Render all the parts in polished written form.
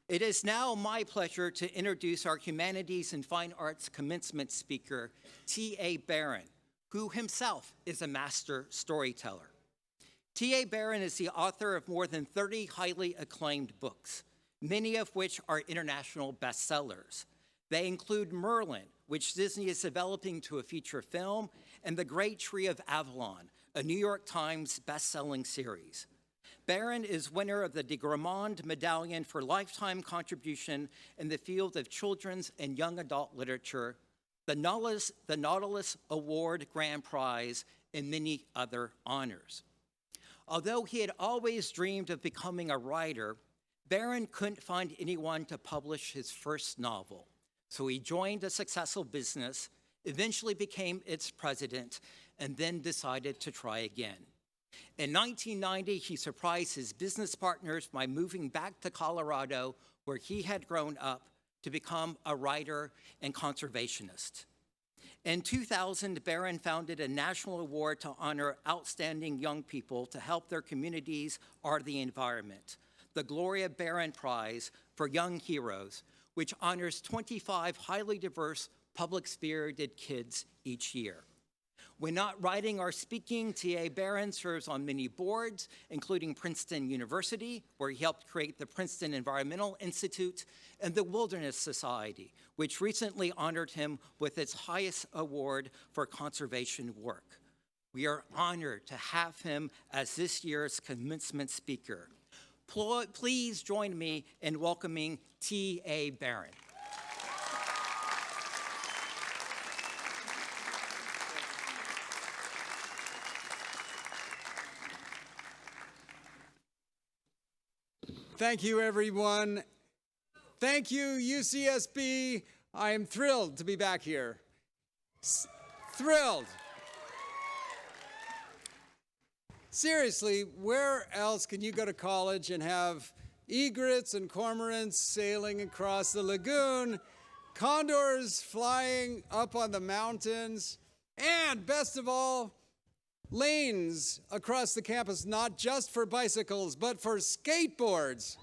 It is now my pleasure to introduce our Humanities and Fine Arts commencement speaker, T.A. Barron, who himself is a master storyteller. T.A. Barron is the author of more than 30 highly acclaimed books, many of which are international bestsellers. They include Merlin, which Disney is developing to a feature film, and The Great Tree of Avalon, a New York Times best-selling series. Barron is winner of the de Gramond Medallion for Lifetime Contribution in the field of children's and young adult literature, the Nautilus Award Grand Prize, and many other honors. Although he had always dreamed of becoming a writer, Barron couldn't find anyone to publish his first novel. So he joined a successful business, eventually became its president, and then decided to try again. In 1990, he surprised his business partners by moving back to Colorado, where he had grown up, to become a writer and conservationist. In 2000, Barron founded a national award to honor outstanding young people to help their communities or the environment, the Gloria Barron Prize for Young Heroes, which honors 25 highly diverse, public-spirited kids each year. When not writing or speaking, T.A. Barron serves on many boards, including Princeton University, where he helped create the Princeton Environmental Institute, and the Wilderness Society, which recently honored him with its highest award for conservation work. We are honored to have him as this year's commencement speaker. Please join me in welcoming T.A. Barron. Thank you, everyone. Thank you, UCSB. I am thrilled to be back here. Thrilled. Seriously, where else can you go to college and have egrets and cormorants sailing across the lagoon, condors flying up on the mountains, and best of all, lanes across the campus, not just for bicycles, but for skateboards.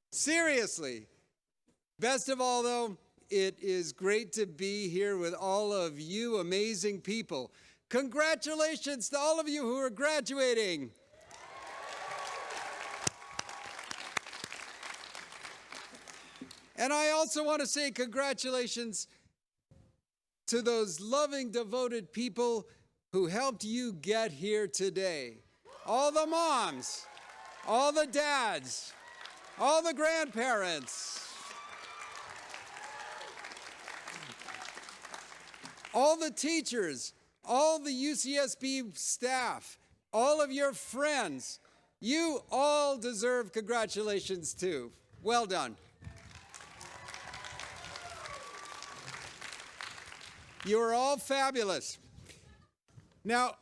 Seriously. Best of all, though, it is great to be here with all of you amazing people. Congratulations to all of you who are graduating. And I also want to say congratulations to those loving, devoted people who helped you get here today. All the moms, all the dads, all the grandparents, all the teachers, all the UCSB staff, all of your friends. You all deserve congratulations too. Well done. You are all fabulous. Now,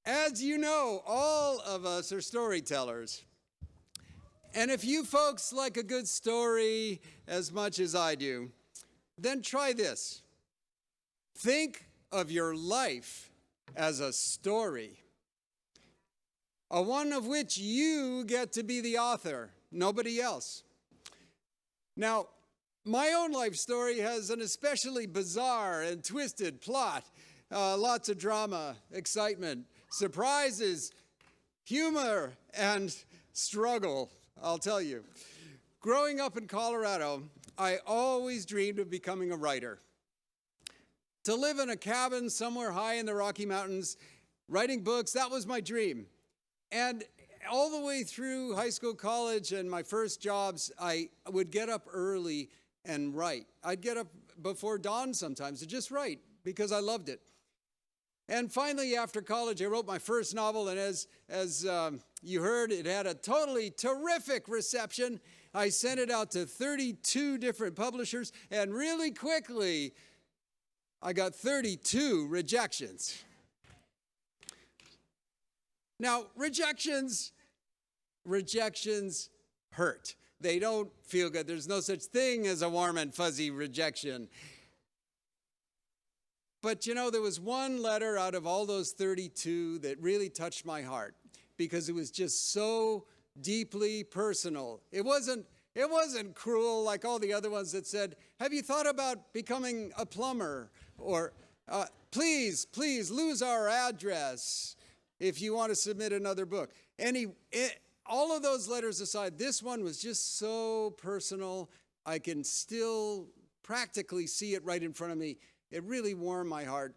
as you know, all of us are storytellers. And if you folks like a good story as much as I do, then try this. Think of your life as a story, one of which you get to be the author, nobody else. Now, my own life story has an especially bizarre and twisted plot. Lots of drama, excitement, surprises, humor, and struggle, I'll tell you. Growing up in Colorado, I always dreamed of becoming a writer. To live in a cabin somewhere high in the Rocky Mountains, writing books, that was my dream. And all the way through high school, college, and my first jobs, I would get up early and write. I'd get up before dawn sometimes to just write because I loved it. And finally, after college, I wrote my first novel, and as you heard, it had a totally terrific reception. I sent it out to 32 different publishers, and really quickly, I got 32 rejections. Now, rejections hurt. They don't feel good. There's no such thing as a warm and fuzzy rejection. But you know, there was one letter out of all those 32 that really touched my heart. because it was just so deeply personal. It wasn't cruel like all the other ones that said, have you thought about becoming a plumber? Or please lose our address if you want to submit another book. All of those letters aside, this one was just so personal. I can still practically see it right in front of me. It really warmed my heart.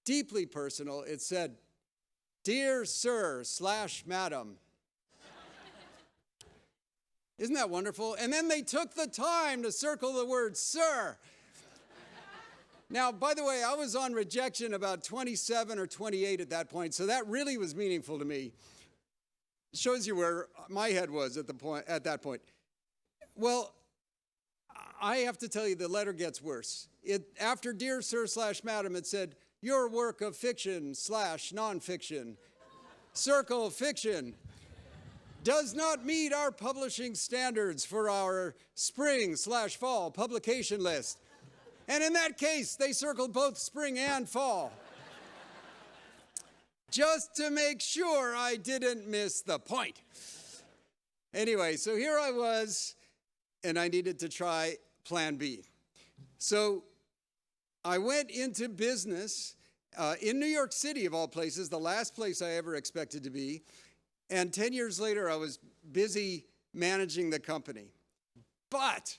Deeply personal. It said, "Dear Sir/Madam." Isn't that wonderful? And then they took the time to circle the word sir. Now, by the way, I was on rejection about 27 or 28 at that point, so that really was meaningful to me. Shows you where my head was at that point. Well, I have to tell you, the letter gets worse. After "Dear Sir/Madam," it said, "Your work of fiction/nonfiction, circle fiction, does not meet our publishing standards for our spring/fall publication list." And in that case, they circled both spring and fall, just to make sure I didn't miss the point. Anyway, so here I was, and I needed to try plan B. So I went into business in New York City, of all places, the last place I ever expected to be. And 10 years later, I was busy managing the company. But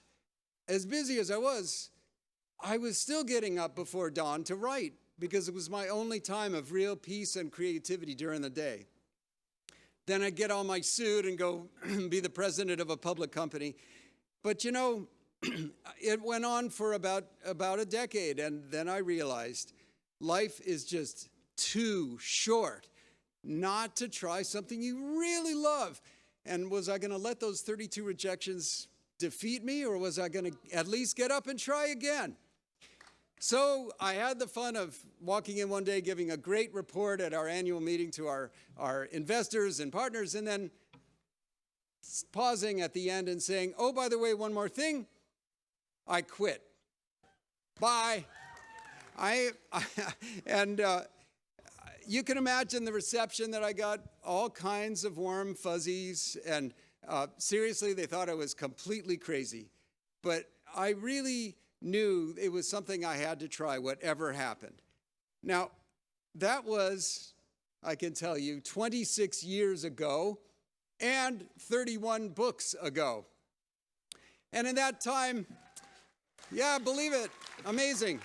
as busy as I was still getting up before dawn to write, because it was my only time of real peace and creativity during the day. Then I'd get on my suit and go be the president of a public company. But you know, it went on for about a decade, and then I realized life is just too short not to try something you really love. And was I going to let those 32 rejections defeat me, or was I going to at least get up and try again? So I had the fun of walking in one day, giving a great report at our annual meeting to our investors and partners, and then pausing at the end and saying, "Oh, by the way, one more thing, I quit. Bye." You can imagine the reception that I got, all kinds of warm fuzzies, and seriously, they thought I was completely crazy. But I really knew it was something I had to try, whatever happened. Now, that was, I can tell you, 26 years ago and 31 books ago. And in that time, yeah, believe it, amazing.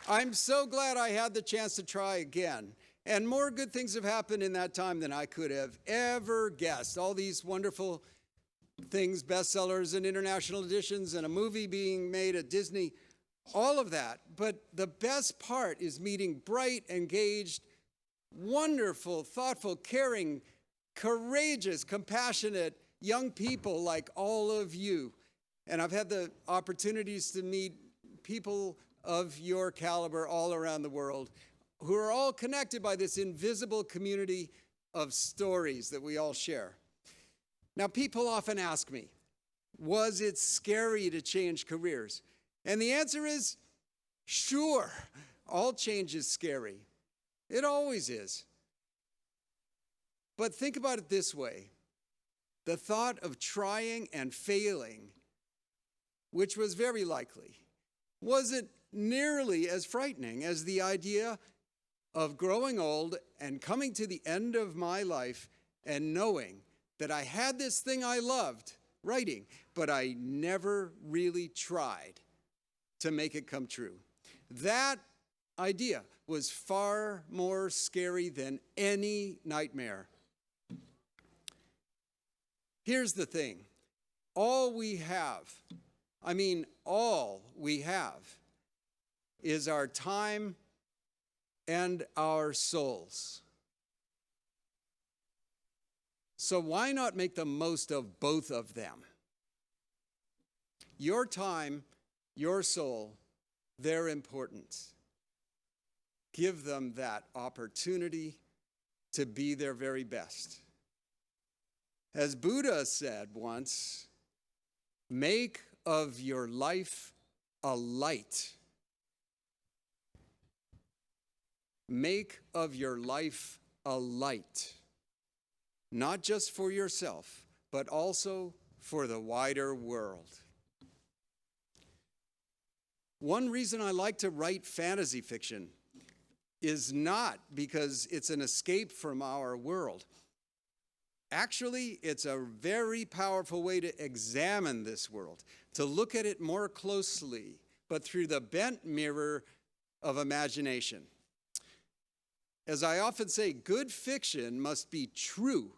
I'm so glad I had the chance to try again. And more good things have happened in that time than I could have ever guessed. All these wonderful things, bestsellers and international editions, and a movie being made at Disney, all of that. But the best part is meeting bright, engaged, wonderful, thoughtful, caring, courageous, compassionate young people like all of you. And I've had the opportunities to meet people of your caliber all around the world who are all connected by this invisible community of stories that we all share. Now, people often ask me, was it scary to change careers? And the answer is, sure, all change is scary. It always is. But think about it this way. The thought of trying and failing, which was very likely, wasn't nearly as frightening as the idea of growing old and coming to the end of my life and knowing that I had this thing I loved, writing, but I never really tried to make it come true. That idea was far more scary than any nightmare. Here's the thing. All we have is our time and our souls. So why not make the most of both of them? Your time, your soul, they're important. Give them that opportunity to be their very best. As Buddha said once, make of your life a light. Make of your life a light, not just for yourself, but also for the wider world. One reason I like to write fantasy fiction is not because it's an escape from our world. Actually, it's a very powerful way to examine this world, to look at it more closely, but through the bent mirror of imagination. As I often say, good fiction must be true.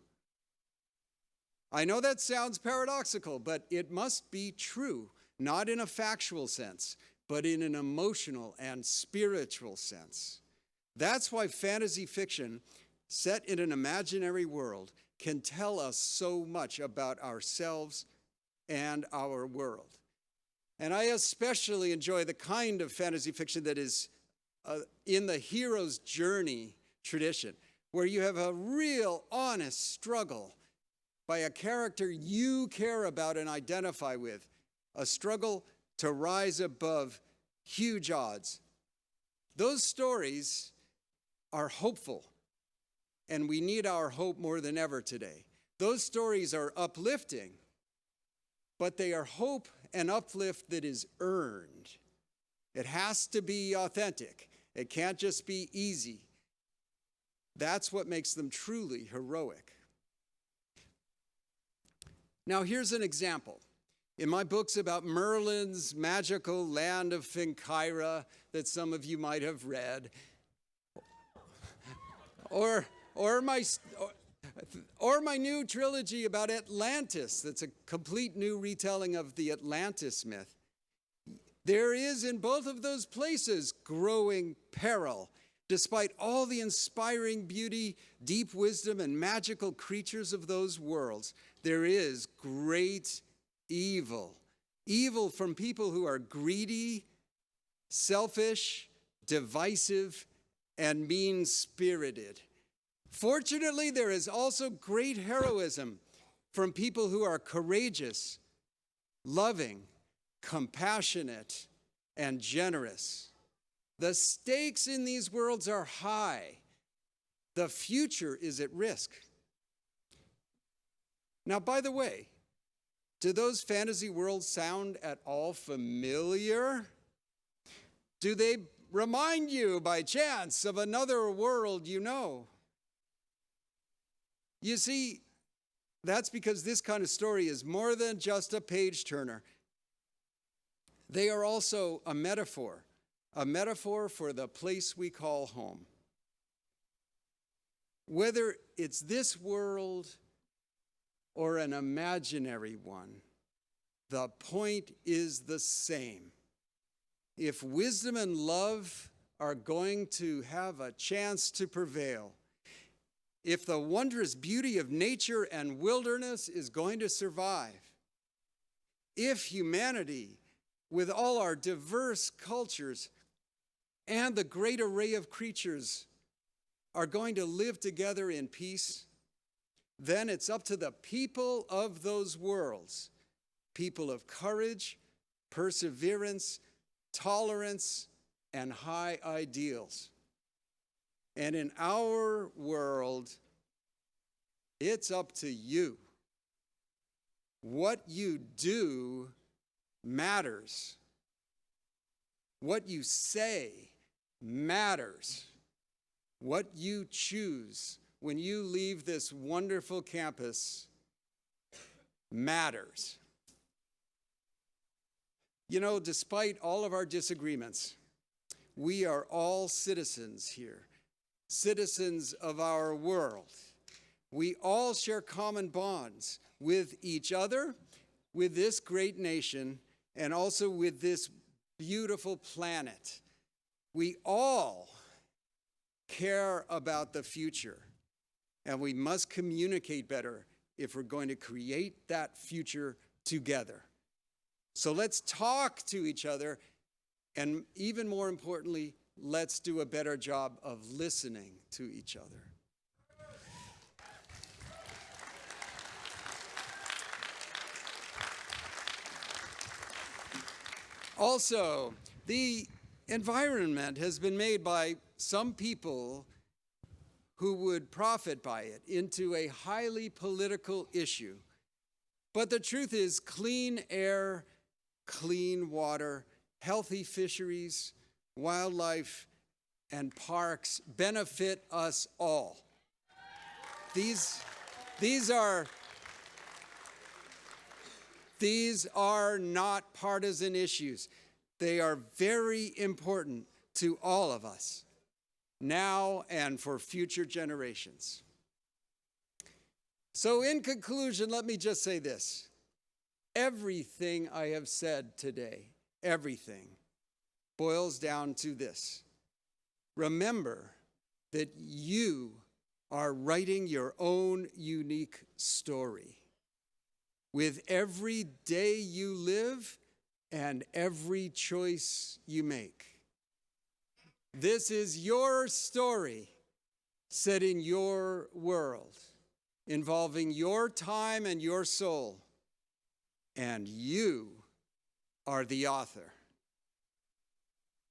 I know that sounds paradoxical, but it must be true, not in a factual sense, but in an emotional and spiritual sense. That's why fantasy fiction set in an imaginary world can tell us so much about ourselves and our world. And I especially enjoy the kind of fantasy fiction that is in the hero's journey tradition, where you have a real honest struggle by a character you care about and identify with, a struggle to rise above huge odds. Those stories are hopeful, and we need our hope more than ever today. Those stories are uplifting, but they are hope and uplift that is earned. It has to be authentic. It can't just be easy. That's what makes them truly heroic. Now, here's an example. In my books about Merlin's magical land of Finkyra that some of you might have read, or my new trilogy about Atlantis, that's a complete new retelling of the Atlantis myth, there is in both of those places growing peril. Despite all the inspiring beauty, deep wisdom, and magical creatures of those worlds, there is great evil. Evil from people who are greedy, selfish, divisive, and mean-spirited. Fortunately, there is also great heroism from people who are courageous, loving, compassionate, and generous. The stakes in these worlds are high. The future is at risk. Now, by the way, do those fantasy worlds sound at all familiar? Do they remind you by chance of another world you know? You see, that's because this kind of story is more than just a page turner. They are also a metaphor for the place we call home. Whether it's this world or an imaginary one, the point is the same. If wisdom and love are going to have a chance to prevail, if the wondrous beauty of nature and wilderness is going to survive, if humanity, with all our diverse cultures and the great array of creatures, are going to live together in peace, then it's up to the people of those worlds, people of courage, perseverance, tolerance, and high ideals. And in our world, it's up to you. What you do matters. What you say matters. What you choose when you leave this wonderful campus matters. You know, despite all of our disagreements, we are all citizens here, citizens of our world. We all share common bonds with each other, with this great nation, and also with this beautiful planet. We all care about the future, and we must communicate better if we're going to create that future together. So let's talk to each other, and even more importantly, let's do a better job of listening to each other. Also, the environment has been made by some people who would profit by it into a highly political issue. But the truth is, clean air, clean water, healthy fisheries, wildlife, and parks benefit us all. These are not partisan issues. They are very important to all of us, now and for future generations. So in conclusion, let me just say this. Everything I have said today, everything, boils down to this. Remember that you are writing your own unique story with every day you live and every choice you make. This is your story set in your world, involving your time and your soul, and you are the author.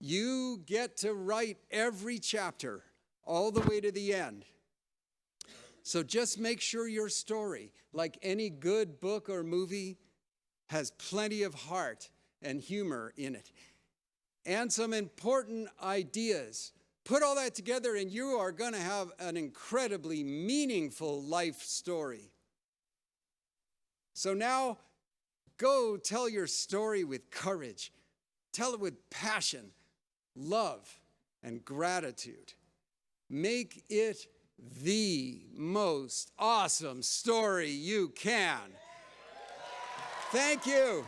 You get to write every chapter all the way to the end. So just make sure your story, like any good book or movie, has plenty of heart and humor in it, and some important ideas. Put all that together and you are going to have an incredibly meaningful life story. So now, go tell your story with courage. Tell it with passion, love, and gratitude. Make it the most awesome story you can. Thank you.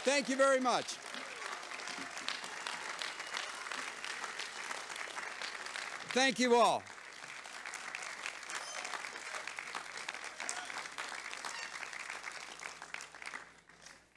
Thank you very much. Thank you all.